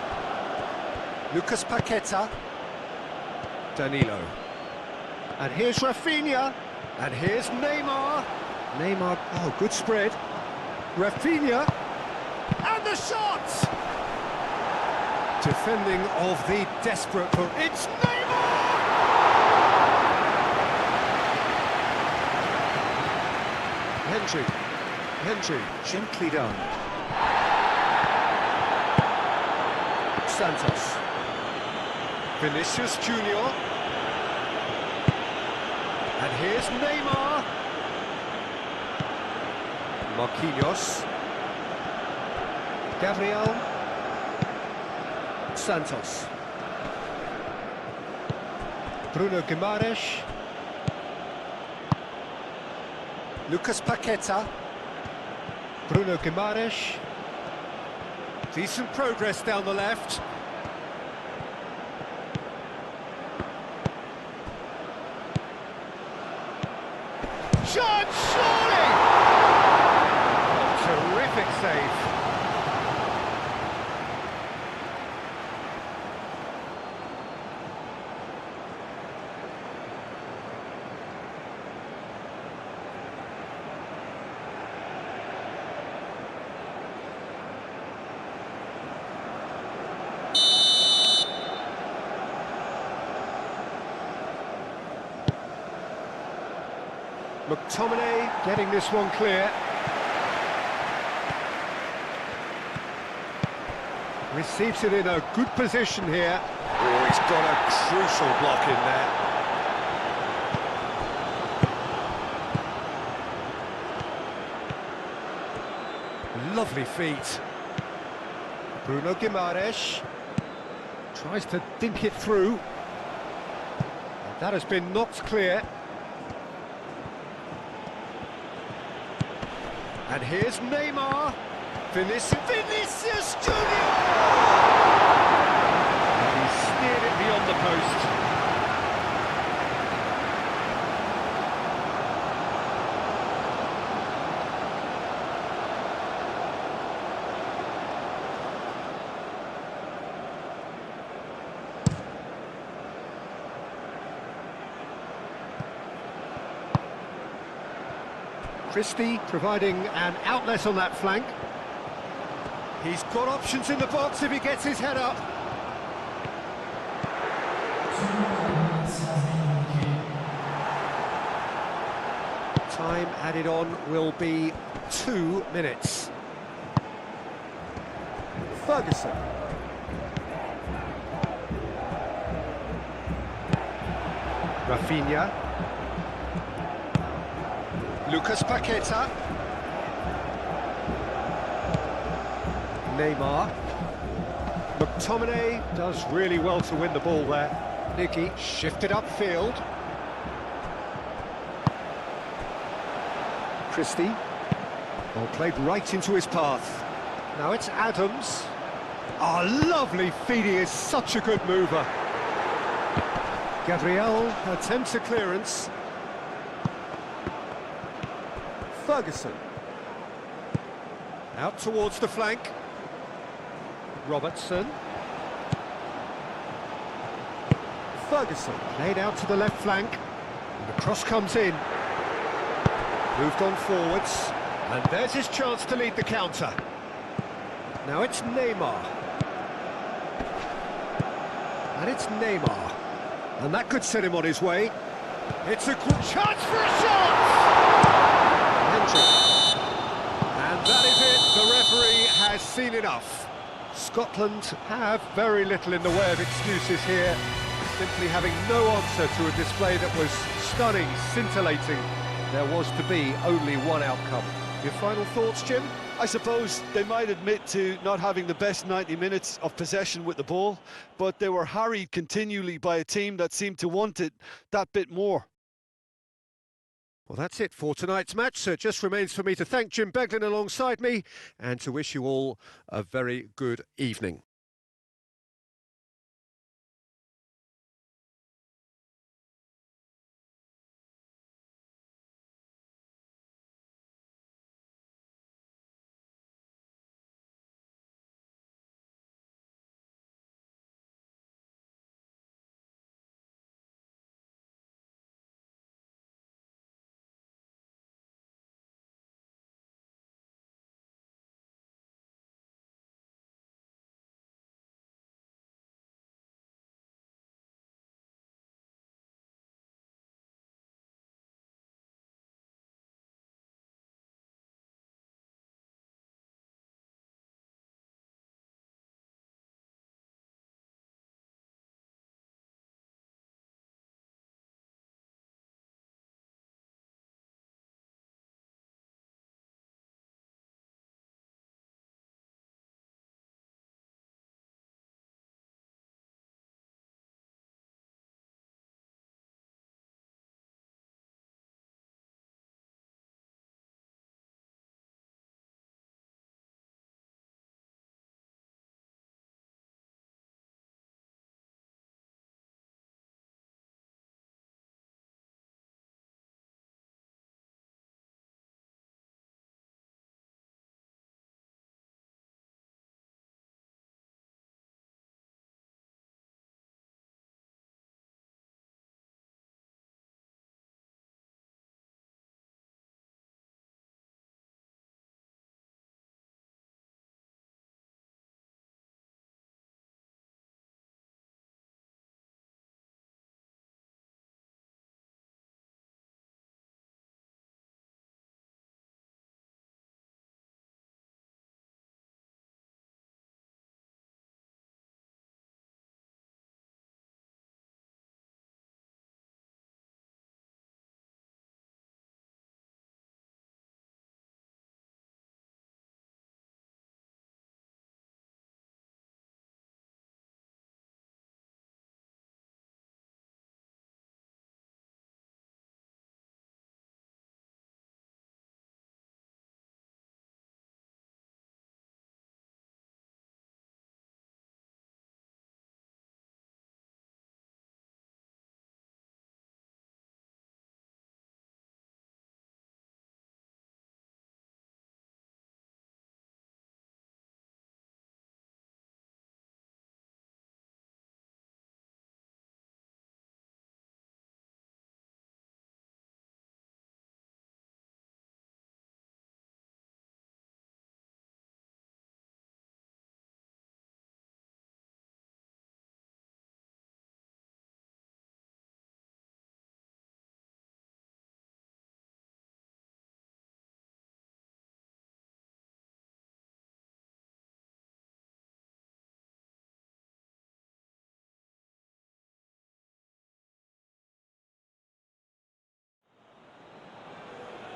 Lucas Paqueta. Danilo. And here's Rafinha. And here's Neymar. Neymar, oh, good spread. Rafinha. And the shot! Defending of the desperate... It's Neymar! Hendry, gently done. Santos. Vinicius Junior. And here's Neymar. Marquinhos. Gabriel. Santos. Bruno Guimaraes. Lucas Paqueta. Bruno Guimaraes. Decent progress down the left. Shot, surely! Oh, terrific save. McTominay getting this one clear. Receives it in a good position here. Oh, he's got a crucial block in there. Lovely feet. Bruno Guimaraes tries to dink it through. That has been knocked clear. And here's Neymar. Vinicius Junior! And he steered it beyond the post. Christie providing an outlet on that flank. He's got options in the box if he gets his head up. Time added on will be 2 minutes. Ferguson. Rafinha. Lucas Paqueta. Neymar. McTominay does really well to win the ball there. Nicky shifted upfield. Christie. Ball played right into his path. Now it's Adams. Oh, lovely feed, he is such a good mover. Gabriel attempts a clearance. Ferguson. Out towards the flank. Robertson. Ferguson. Played out to the left flank. And the cross comes in. Moved on forwards. And there's his chance to lead the counter. Now it's Neymar. And it's Neymar. And that could set him on his way. It's a good chance for a shot! And that is it, the referee has seen enough. Scotland have very little in the way of excuses here, simply having no answer to a display that was stunning, scintillating. There was to be only one outcome. Your final thoughts, Jim? I suppose they might admit to not having the best 90 minutes of possession with the ball, but they were harried continually by a team that seemed to want it that bit more. Well, that's it for tonight's match, so it just remains for me to thank Jim Beglin alongside me and to wish you all a very good evening.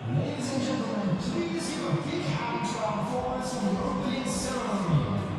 Ladies and gentlemen, please give a big hand to our performance in the opening ceremony.